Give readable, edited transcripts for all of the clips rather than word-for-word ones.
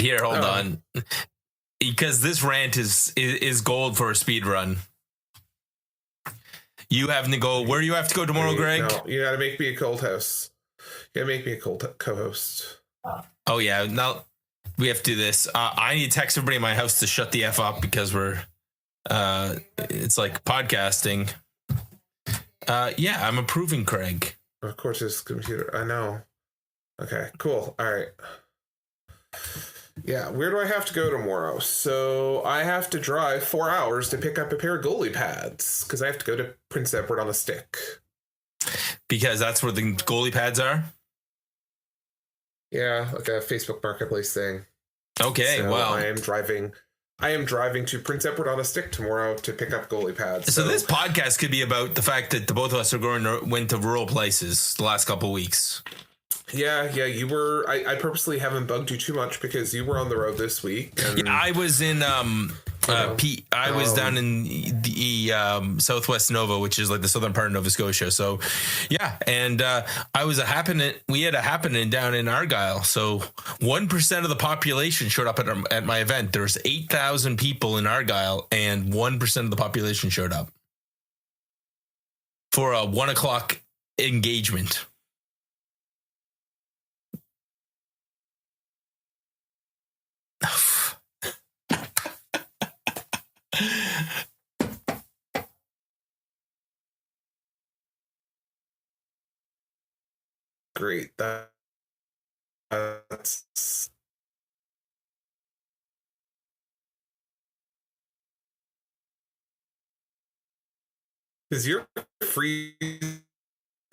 Here, hold on. Because this rant is gold for a speed run. You having to go, where do you have to go tomorrow, Greg? No, you gotta make me a cold host. You gotta make me a cold co-host. Oh, yeah. Now we have to do this. I need to text everybody in my house to shut the F up because we're, it's like podcasting. Yeah, I'm approving Craig. Of course, his computer. I know. Okay, cool. All right. Yeah, where do I have to go tomorrow? So I have to drive 4 hours to pick up a pair of goalie pads because I have to go to Prince Edward on a stick. Because that's where the goalie pads are? Yeah, like a Facebook Marketplace thing. Okay, so well. I am driving to Prince Edward on a stick tomorrow to pick up goalie pads. So this podcast could be about the fact that the both of us went to rural places the last couple of weeks. Yeah, you were. I purposely haven't bugged you too much because you were on the road this week. And, yeah, I was in I was down in the Southwest Nova, which is like the southern part of Nova Scotia. So, yeah, and we had a happening down in Argyle. So 1% of the population showed up at my event. There was 8,000 people in Argyle, and 1% of the population showed up for a 1 o'clock engagement. Great. That's because you're freezing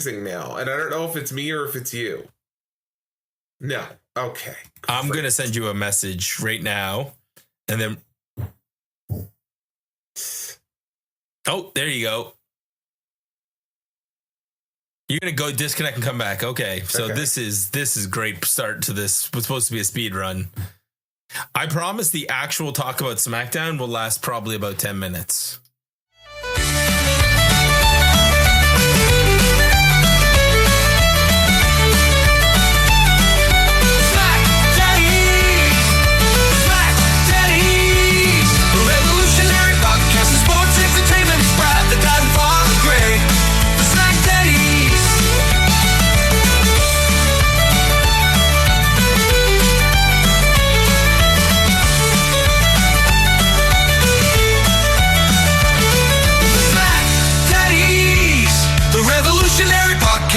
now, and I don't know if it's me or if it's you. No. Okay. I'm going to send you a message right now, and then. Oh, there you go. You're going to go disconnect and come back. Okay. So this is great start to this. It's supposed to be a speed run. I promise the actual talk about SmackDown will last probably about 10 minutes.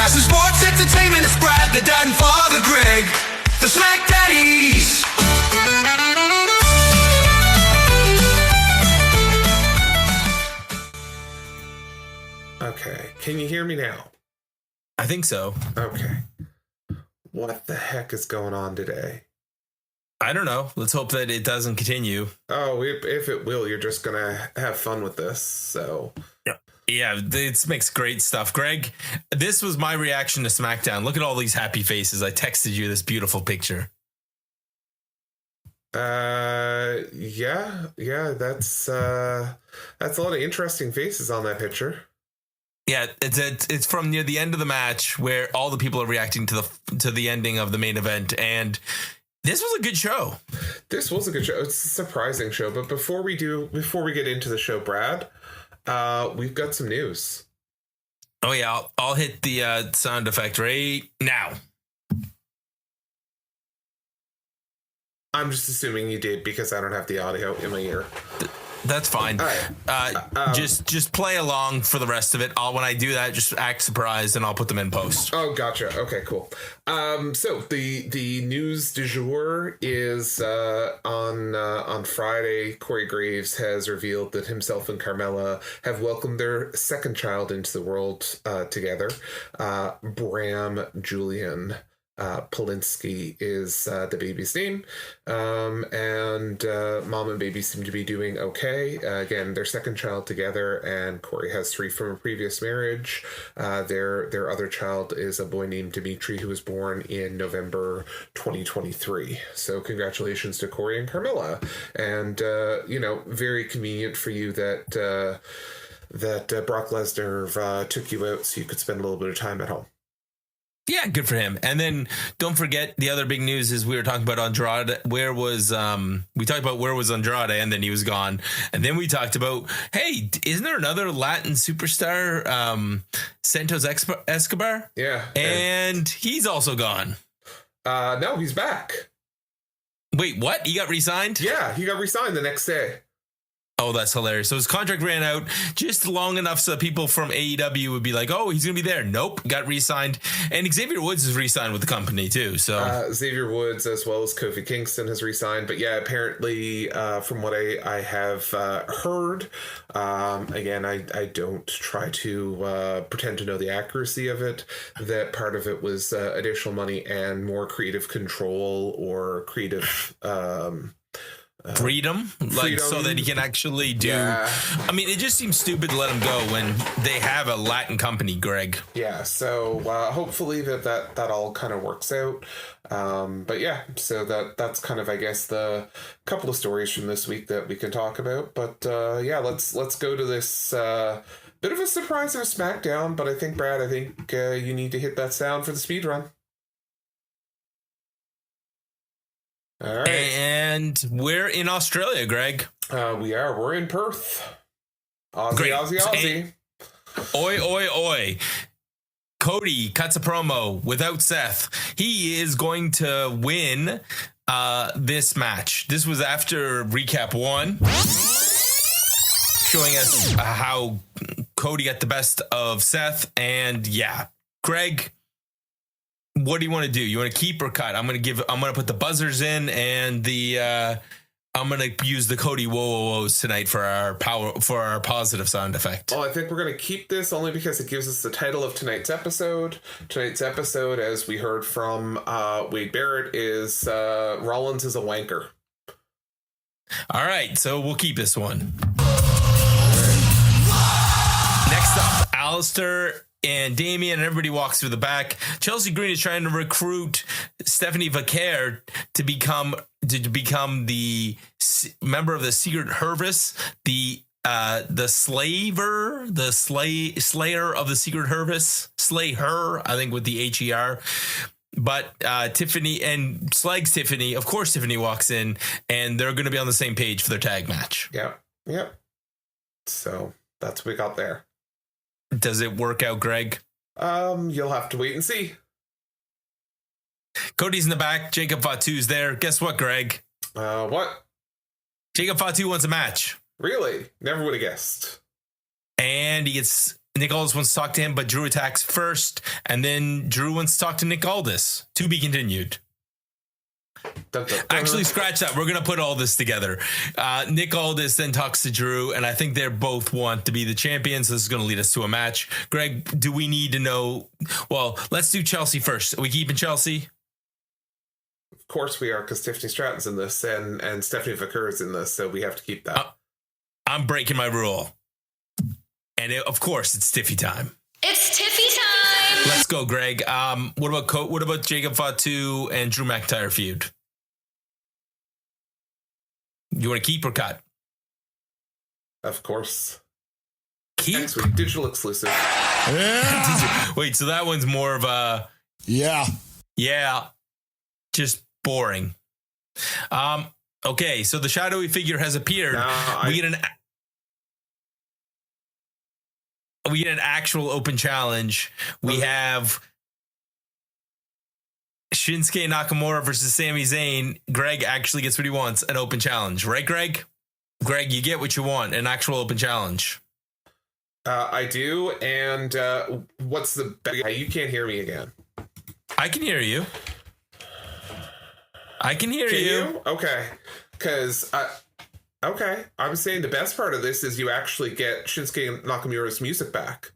Sports entertainment is Brad, the dad and father Greg, the SmackDaddies. Okay, can you hear me now? I think so. Okay. What the heck is going on today? I don't know. Let's hope that it doesn't continue. Oh, if it will, you're just gonna have fun with this, so... Yeah, it makes great stuff. Greg, this was my reaction to SmackDown. Look at all these happy faces. I texted you this beautiful picture. Yeah, that's a lot of interesting faces on that picture. Yeah, it's from near the end of the match where all the people are reacting to the ending of the main event, and this was a good show. This was a good show. It's a surprising show, but before we get into the show, Brad, we've got some news. Oh yeah, I'll hit the sound effect right now. I'm just assuming you did because I don't have the audio in my ear. That's fine. All right. Just play along for the rest of it. When I do that, just act surprised and I'll put them in post. Oh, gotcha. Okay, cool. So the news du jour is on Friday. Corey Graves has revealed that himself and Carmella have welcomed their second child into the world together. Bram Julian Polinsky is the baby's name, and mom and baby seem to be doing okay. Again, their second child together, and Corey has 3 from a previous marriage. Their other child is a boy named Dimitri, who was born in November 2023. So congratulations to Corey and Carmella, and very convenient for you that Brock Lesnar took you out so you could spend a little bit of time at home. Yeah, good for him. And then don't forget the other big news is we were talking about Andrade. We talked about where was Andrade, and then he was gone. And then we talked about, hey, isn't there another Latin superstar, Santos Escobar? Yeah. And he's also gone. No, he's back. Wait, what? He got re-signed? Yeah, he got re-signed the next day. Oh, that's hilarious. So his contract ran out just long enough so people from AEW would be like, oh, he's going to be there. Nope, got re-signed. And Xavier Woods is re-signed with the company too. So Xavier Woods as well as Kofi Kingston has re-signed. But yeah, apparently from what I have heard, again, I don't try to pretend to know the accuracy of it, that part of it was additional money and more creative control or creative... freedom, so that he can actually do. Yeah. I mean, it just seems stupid to let him go when they have a Latin company, Greg. Yeah, so hopefully that all kind of works out. But yeah, so that's kind of, I guess, the couple of stories from this week that we can talk about. But yeah, let's go to this bit of a surprise of SmackDown. But I think, Brad, you need to hit that sound for the speed run. All right. And we're in Australia, Greg. We're in Perth. Aussie, Great. Aussie. Oi, oi, oi. Cody cuts a promo without Seth. He is going to win this match. This was after recap 1, showing us how Cody got the best of Seth. And yeah, Greg, what do you want to do? You want to keep or cut? I'm going to put the buzzers in, and I'm going to use the Cody whoa-whoa-whoas tonight for our positive sound effect. Well, I think we're going to keep this only because it gives us the title of tonight's episode. Tonight's episode, as we heard from Wade Barrett, is Rollins is a wanker. All right, so we'll keep this one. Next up, Alistair and Damian, and everybody walks through the back. Chelsea Green is trying to recruit Stephanie Vaquer to become the member of the Secret Hervice, the slayer of the Secret Hervice. Slay her, I think, with the HER. But Tiffany and slags Tiffany. Of course, Tiffany walks in, and they're going to be on the same page for their tag match. Yep. So that's what we got there. Does it work out, Greg? You'll have to wait and see. Cody's in the back. Jacob Fatu's there. Guess what, Greg? What? Jacob Fatu wants a match. Really? Never would have guessed. And Nick Aldis wants to talk to him, but Drew attacks first, and then Drew wants to talk to Nick Aldis. To be continued. Actually, scratch that. We're going to put all this together. Nick Aldis then talks to Drew, and I think they both want to be the champions. So this is going to lead us to a match. Greg, do we need to know? Well, let's do Chelsea first. Are we keeping Chelsea? Of course we are, because Tiffany Stratton's in this, and Stephanie Vaquer is in this, so we have to keep that. I'm breaking my rule. And of course, it's Tiffy time. It's Tiffy time. Let's go, Greg. What about Jacob Fatu and Drew McIntyre feud? You want to keep or cut? Of course. Keep? Next week, digital exclusive. Yeah. Wait, so that one's more of a... Yeah. Just boring. Okay, so the shadowy figure has appeared. We get an actual open challenge. We have Shinsuke Nakamura versus Sami Zayn. Greg actually gets what he wants, an open challenge. Right, Greg? Greg, you get what you want, an actual open challenge. I do, and what's the... You can't hear me again. I can hear you. Can you? Okay. Because... Okay, I'm saying the best part of this is you actually get Shinsuke Nakamura's music back.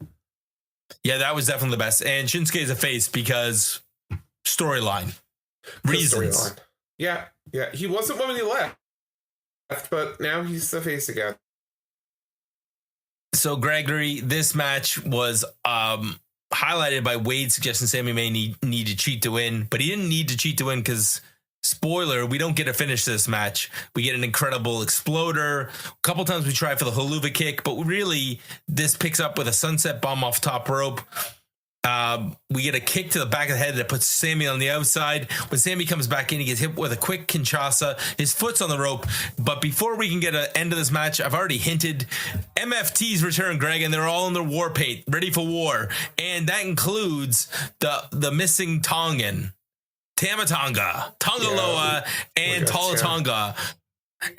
Yeah, that was definitely the best. And Shinsuke is a face because storyline. Reasons. Storyline. Yeah. He wasn't when he left, but now he's a face again. So, Gregory, this match was highlighted by Wade suggesting Sami may need to cheat to win, but he didn't need to cheat to win because... Spoiler, we don't get to finish this match. We get an incredible exploder. A couple times we try for the haluva kick, but really this picks up with a sunset bomb off top rope. We get a kick to the back of the head that puts Sami on the outside. When Sami comes back in, he gets hit with a quick Kinshasa. His foot's on the rope. But before we can get an end of this match, I've already hinted MFT's return, Greg, and they're all in their war paint, ready for war. And that includes the missing Tongan, Tama Tonga, Tongaloa, and Tala Tonga,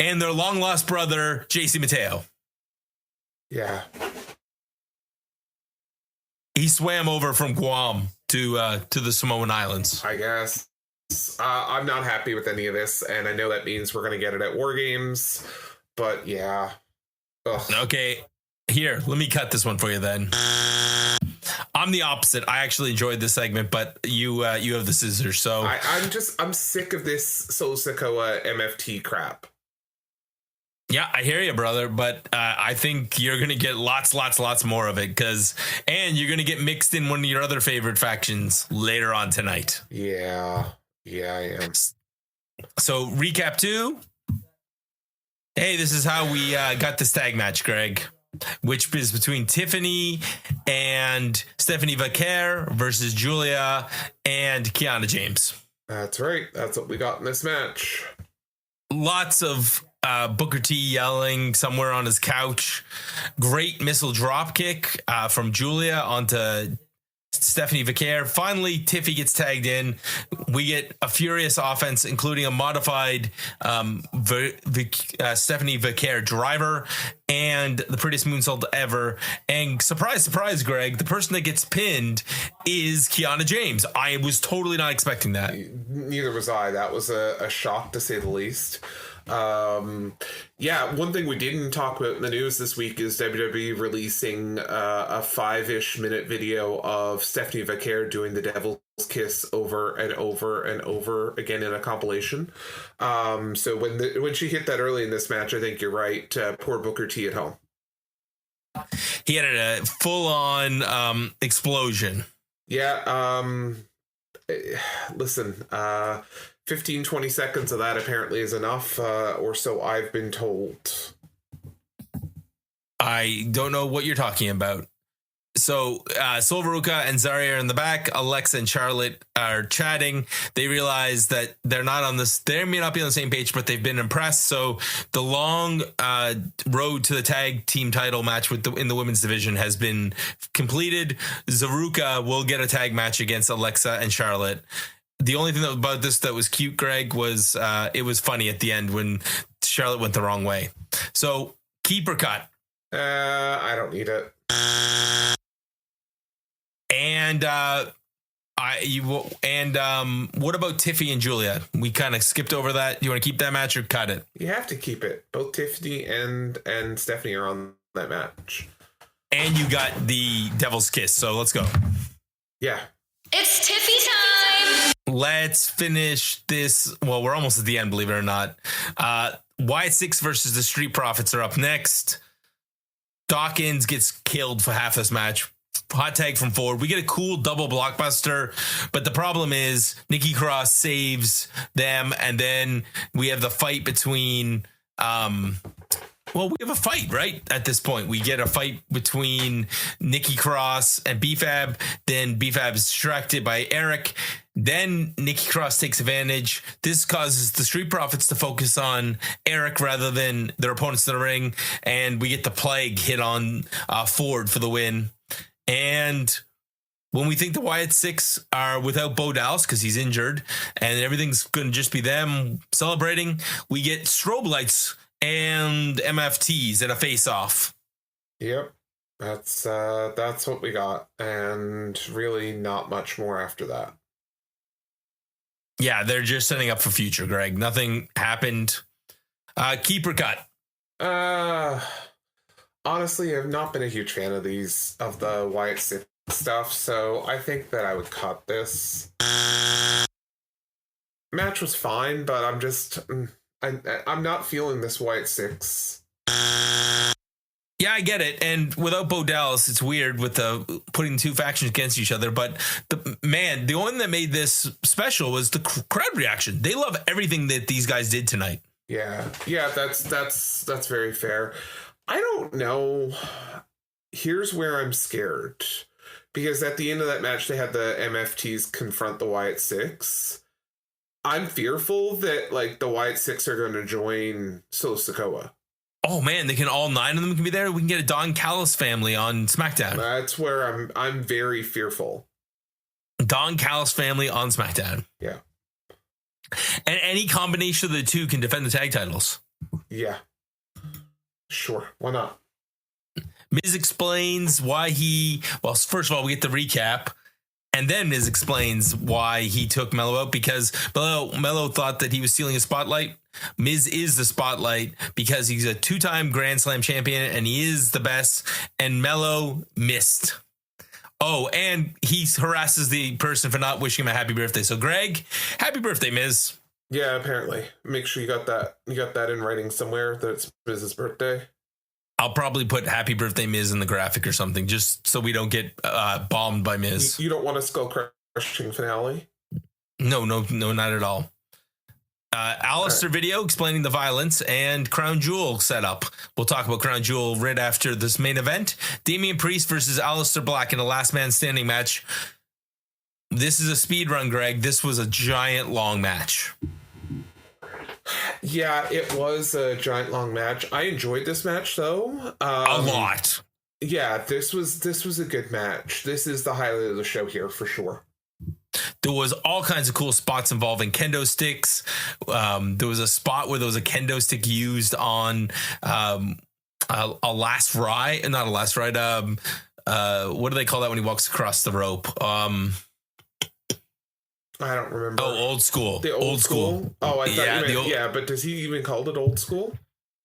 and their long lost brother, JC Mateo. Yeah. He swam over from Guam to the Samoan Islands. I guess. I'm not happy with any of this, and I know that means we're going to get it at War Games, but yeah. Ugh. Okay, here, let me cut this one for you then. I'm the opposite. I actually enjoyed this segment, but you have the scissors, so... I'm sick of this Solo Sikoa MFT crap. Yeah, I hear you, brother, but I think you're going to get lots more of it, and you're going to get mixed in one of your other favorite factions later on tonight. Yeah, I am. So, recap 2. Hey, this is how we got this tag match, Greg, which is between Tiffany and Stephanie Vaquer versus Giulia and Kiana James. That's right. That's what we got in this match. Lots of Booker T yelling somewhere on his couch. Great missile drop kick from Giulia onto Stephanie Vaquer. Finally, Tiffy gets tagged in. We get a furious offense, including a modified Stephanie Vaquer driver and the prettiest moonsault ever. And surprise, surprise, Greg, the person that gets pinned is Kiana James. I was totally not expecting that. Neither was I. That was a shock, to say the least. One thing we didn't talk about in the news this week is WWE releasing a 5-ish minute video of Stephanie Vaquer doing the Devil's Kiss over and over and over again in a compilation. So when she hit that early in this match, I think you're right. Poor Booker T at home. He had a full-on explosion. Yeah. Listen, 15-20 seconds of that apparently is enough, or so I've been told. I don't know what you're talking about. So Sol Veruca and Zarya are in the back. Alexa and Charlotte are chatting. They realize that they may not be on the same page, but they've been impressed. So the long road to the tag team title match in the women's division has been completed. Zaruka will get a tag match against Alexa and Charlotte. The only thing about this that was cute, Greg, was it was funny at the end when Charlotte went the wrong way. So keep or cut. I don't need it. And what about Tiffy and Giulia? We kind of skipped over that. You want to keep that match or cut it? You have to keep it. Both Tiffany and Stephanie are on that match. And you got the Devil's Kiss, so let's go. Yeah. It's Tiffy time. Let's finish this. Well, we're almost at the end, believe it or not. Wyatt 6 versus the Street Profits are up next. Dawkins gets killed for half this match. Hot tag from forward. We get a cool double blockbuster, but the problem is Nikki Cross saves them, and then we have the fight between we have a fight, right? At this point, we get a fight between Nikki Cross and B-Fab. Then B-Fab is distracted by Eric. Then Nikki Cross takes advantage. This causes the Street Profits to focus on Eric rather than their opponents in the ring. And we get the Plague hit on Ford for the win. And when we think the Wyatt 6 are without Bo Dallas because he's injured and everything's going to just be them celebrating, we get strobe lights and MFTs at a face-off. Yep. That's what we got. And really not much more after that. Yeah, they're just setting up for future, Greg. Nothing happened. Keep or cut? Honestly, I've not been a huge fan of the Wyatt 6 stuff, so I think that I would cut this. Match was fine, but I'm just... I'm not feeling this Wyatt 6. Yeah, I get it. And without Bo Dallas, it's weird with the putting two factions against each other. But the one that made this special was the crowd reaction. They love everything that these guys did tonight. Yeah, that's very fair. I don't know. Here's where I'm scared, because at the end of that match, they had the MFTs confront the Wyatt Six. I'm fearful that like the Wyatt Six are going to join Solo Sikoa. Oh man, they can all 9 of them can be there. We can get a Don Callis family on SmackDown. That's where I'm very fearful. Don Callis family on SmackDown. Yeah. And any combination of the two can defend the tag titles. Yeah. Sure. Why not? Miz explains why first of all, we get the recap. And then Miz explains why he took Mello out, because Mello thought that he was stealing a spotlight. Miz is the spotlight because he's a 2-time Grand Slam champion and he is the best. And Mello missed. Oh, and he harasses the person for not wishing him a happy birthday. So, Greg, happy birthday, Miz. Yeah, apparently. Make sure you got that in writing somewhere that it's Miz's birthday. I'll probably put happy birthday, Miz in the graphic or something, just so we don't get bombed by Miz. You don't want a skull crushing finale? No, not at all. Alistair video explaining the violence and Crown Jewel setup. We'll talk about Crown Jewel right after this main event. Damian Priest versus Alistair Black in a last man standing match. This is a speed run, Greg. This was a giant long match. Yeah, it was a giant long match. I enjoyed this match though. A lot. Yeah, this was a good match. This is the highlight of the show here for sure. There was all kinds of cool spots involving kendo sticks. There was a spot where there was a kendo stick used on a last ride, not a last ride. What do they call that when he walks across the rope? I don't remember. Oh, old school. The old school? Oh, I thought you meant, but does he even call it old school?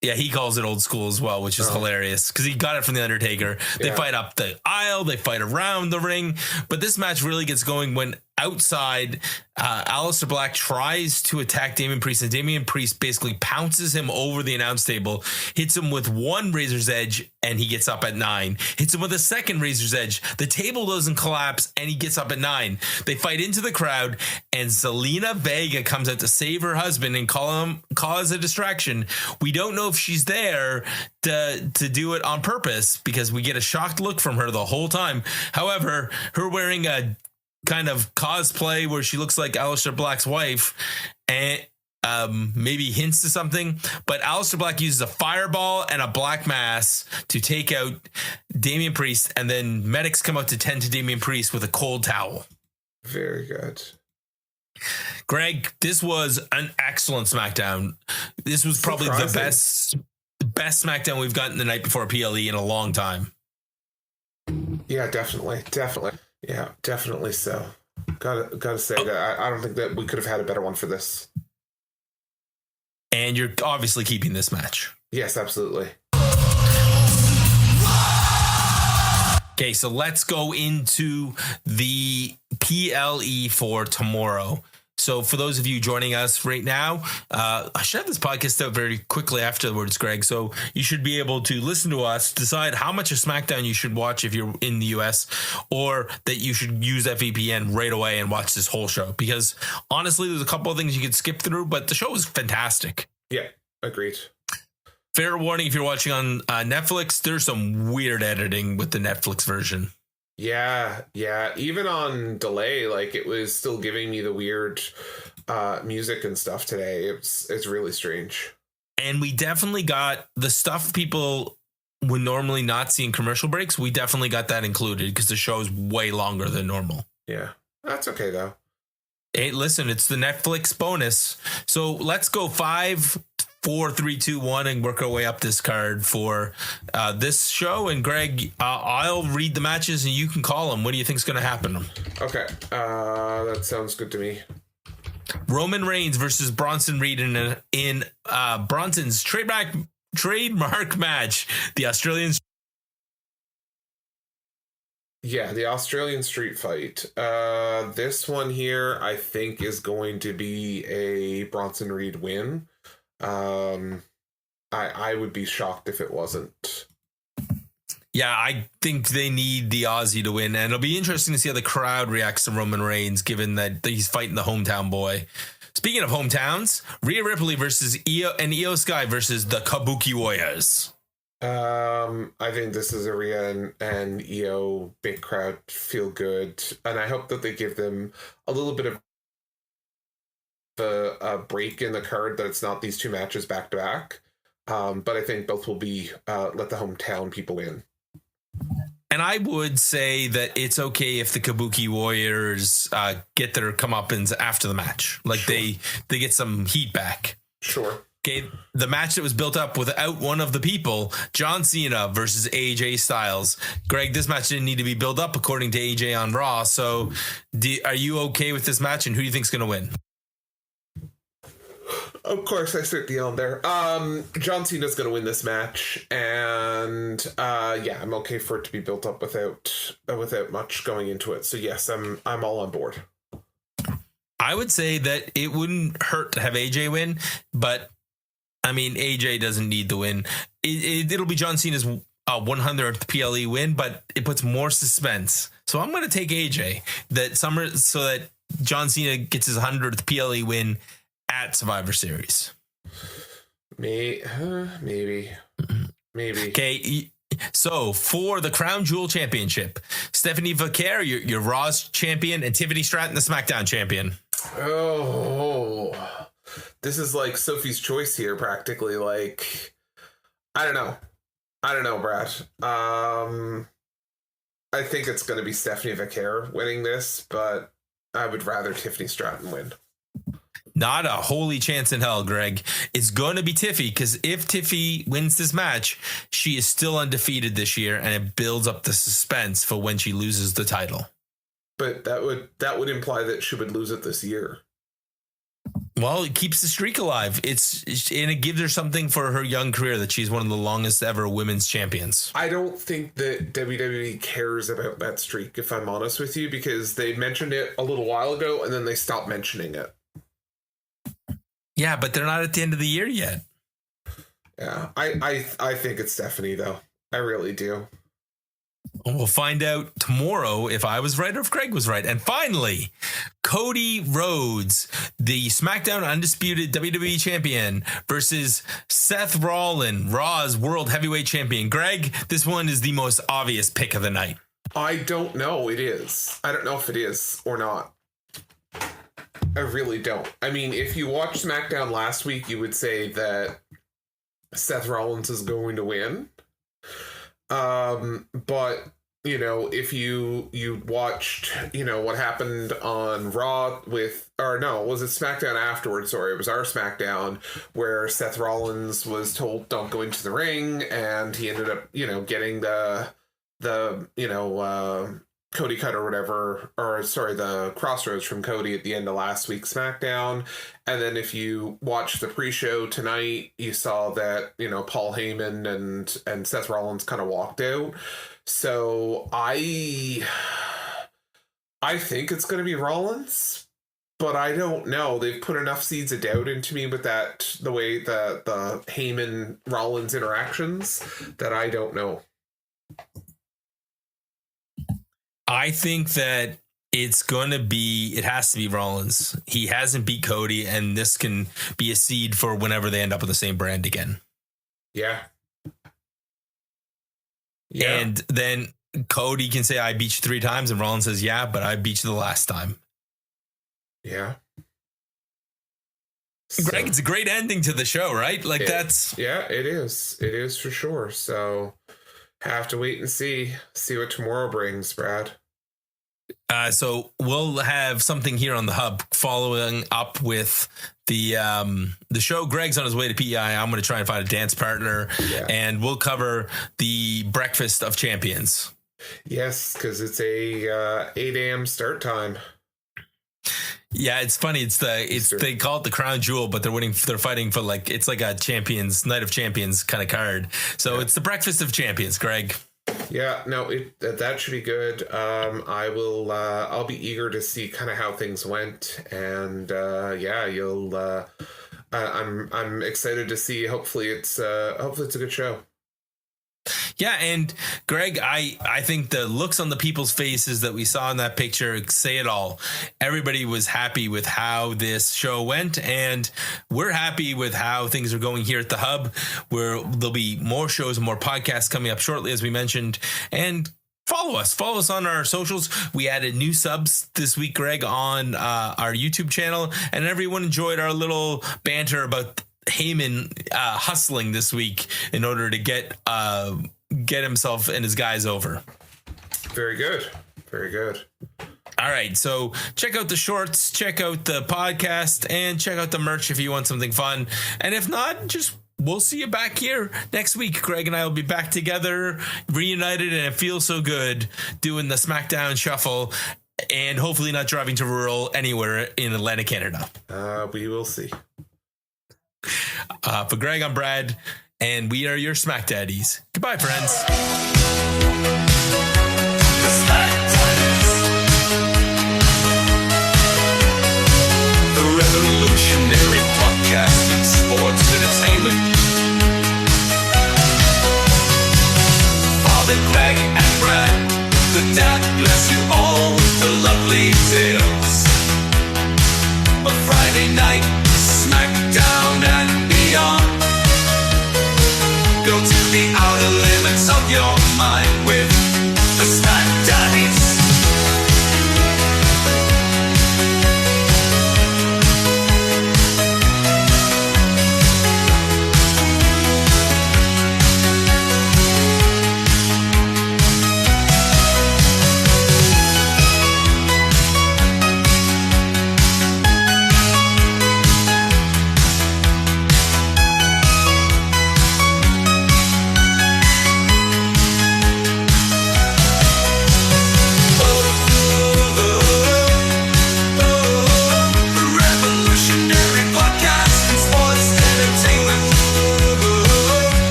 Yeah, he calls it old school as well, which is hilarious because he got it from The Undertaker. They fight up the aisle, they fight around the ring, but this match really gets going when outside Alistair Black tries to attack Damian Priest, and Damian Priest basically pounces him over the announce table, hits him with one razor's edge, and he gets up at 9. Hits him with a second razor's edge. The table doesn't collapse, and he gets up at 9. They fight into the crowd, and Zelina Vega comes out to save her husband and cause a distraction. We don't know if she's there to do it on purpose because we get a shocked look from her the whole time. However, her wearing a kind of cosplay where she looks like Aleister Black's wife and maybe hints to something, but Aleister Black uses a fireball and a black mass to take out Damian Priest, and then medics come out to tend to Damian Priest with a cold towel. Very good. Greg, this was an excellent SmackDown. This was probably the best SmackDown we've gotten the night before PLE in a long time. Yeah, definitely. Yeah, definitely so. Gotta say that I don't think that we could have had a better one for this. And you're obviously keeping this match. Yes, absolutely. Okay, so let's go into the PLE for tomorrow. So for those of you joining us right now, I should have this podcast out very quickly afterwards, Greg. So you should be able to listen to us, decide how much of SmackDown you should watch if you're in the US, or that you should use that VPN right away and watch this whole show. Because honestly, there's a couple of things you could skip through, but the show was fantastic. Yeah, agreed. Fair warning, if you're watching on Netflix, there's some weird editing with the Netflix version. Yeah. Even on delay, like it was still giving me the weird music and stuff today. It's really strange. And we definitely got the stuff people would normally not see in commercial breaks. We definitely got that included because the show is way longer than normal. Yeah, that's okay though. Hey, listen, it's the Netflix bonus. So let's go 5, 4, 3, 2, 1 and work our way up this card for this show. And Greg, I'll read the matches and you can call them. What do you think is going to happen? Okay, that sounds good to me. Roman Reigns versus Bronson Reed in Bronson's trademark match. The Australian. Yeah, the Australian street fight. This one here, I think, is going to be a Bronson Reed win. I would be shocked if it wasn't. Yeah, I think they need the Aussie to win, and it'll be interesting to see how the crowd reacts to Roman Reigns, given that he's fighting the hometown boy. Speaking of hometowns, Rhea Ripley versus Io Sky versus the Kabuki Warriors. I think this is a Rhea and Io big crowd feel good, and I hope that they give them a little bit of a break in the card, that it's not these two matches back to back. But I think both will be let the hometown people in. And I would say that it's okay if the Kabuki Warriors get their comeuppance after the match. Like they get some heat back. Sure. Okay, the match that was built up without one of the people, John Cena versus AJ Styles. Greg, this match didn't need to be built up according to AJ on Raw. So are you okay with this match, and who do you think's going to win? Of course, I start the on there. John Cena's going to win this match, and yeah, I'm okay for it to be built up without much going into it. So yes, I'm all on board. I would say that it wouldn't hurt to have AJ win, but I mean, AJ doesn't need the win. It'll be John Cena's 100th PLE win, but it puts more suspense. So I'm going to take AJ so that John Cena gets his 100th PLE win at Survivor Series. Maybe. Okay. So for the Crown Jewel Championship, Stephanie Vaquer, your Raw's champion, and Tiffany Stratton, the SmackDown champion. Oh, this is like Sophie's Choice here, practically. Like, I don't know, Brad. I think it's going to be Stephanie Vaquer winning this, but I would rather Tiffany Stratton win. Not a holy chance in hell, Greg. It's going to be Tiffy, because if Tiffy wins this match, she is still undefeated this year, and it builds up the suspense for when she loses the title. But that would imply that she would lose it this year. Well, it keeps the streak alive. And it gives her something for her young career, that she's one of the longest ever women's champions. I don't think that WWE cares about that streak, if I'm honest with you, because they mentioned it a little while ago and then they stopped mentioning it. Yeah, but they're not at the end of the year yet. Yeah, I think it's Stephanie, though. I really do. We'll find out tomorrow if I was right or if Greg was right. And finally, Cody Rhodes, the SmackDown Undisputed WWE Champion, versus Seth Rollins, Raw's World Heavyweight Champion. Greg, this one is the most obvious pick of the night. I don't know. It is. I don't know if it is or not. I really don't. I mean, if you watched SmackDown last week, you would say that Seth Rollins is going to win. But you know, if you watched, you know, what happened on Raw was it SmackDown afterwards? Sorry, it was our SmackDown where Seth Rollins was told don't go into the ring, and he ended up, you know, getting the Cody cut or whatever, the crossroads from Cody at the end of last week's SmackDown. And then if you watch the pre-show tonight, you saw that, you know, Paul Heyman and Seth Rollins kind of walked out. So I think it's going to be Rollins, but I don't know. They've put enough seeds of doubt into me with that, the way the Heyman Rollins interactions, that I don't know. I think that it has to be Rollins. He hasn't beat Cody, and this can be a seed for whenever they end up with the same brand again. Yeah. And then Cody can say, I beat you 3 times, and Rollins says, yeah, but I beat you the last time. Yeah. Greg, it's a great ending to the show, right? Like Yeah, it is. It is for sure. So have to wait and see what tomorrow brings, Brad. So we'll have something here on the hub following up with the show. Greg's on his way to PEI. I'm going to try and find a dance partner, and we'll cover the Breakfast of Champions. Yes, because it's a 8 a.m. start time. Yeah, it's funny. They call it the Crown Jewel, but they're fighting for it's like a Champions, Night of Champions kind of card. So It's the Breakfast of Champions, Greg. Yeah, no, that should be good. I'll be eager to see kind of how things went, and I'm excited to see. Hopefully it's a good show. Yeah, and Greg, I think the looks on the people's faces that we saw in that picture say it all. Everybody was happy with how this show went, and we're happy with how things are going here at the Hub, where there'll be more shows and more podcasts coming up shortly, as we mentioned. And follow us on our socials. We added new subs this week, Greg, on our YouTube channel, and everyone enjoyed our little banter about Heyman hustling this week in order to get himself and his guys over. Very good. Very good. All right, so check out the shorts, check out the podcast, and check out the merch if you want something fun. And if not, we'll see you back here next week. Greg and I will be back together, reunited, and it feels so good doing the SmackDown shuffle, and hopefully not driving to rural anywhere in Atlantic Canada. We will see. For Greg, I'm Brad, and we are your SmackDaddies. Goodbye, friends. The SmackDaddies. The revolutionary podcast in sports entertainment. Father Greg and Brad, the dad bless you all with the lovely tales. A Friday night, SmackDown and beyond. Go to the outer limits of your mind with the SmackDaddies.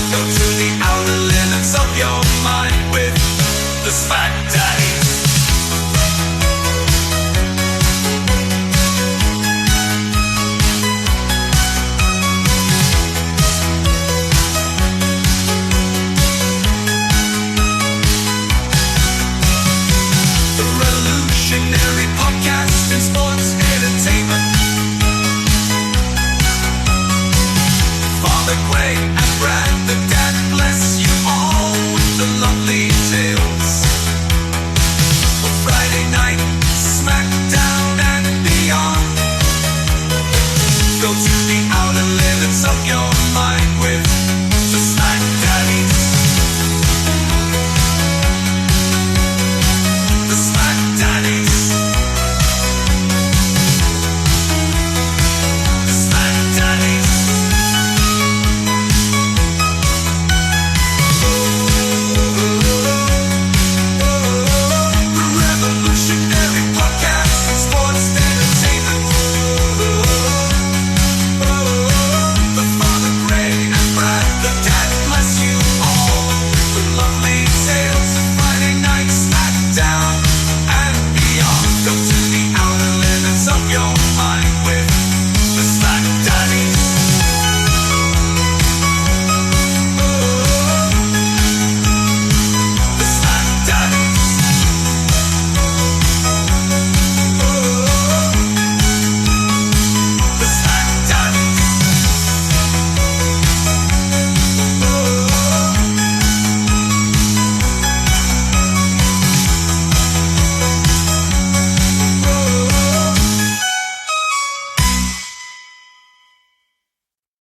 Go to the outer limits of your mind with the SmackDaddies.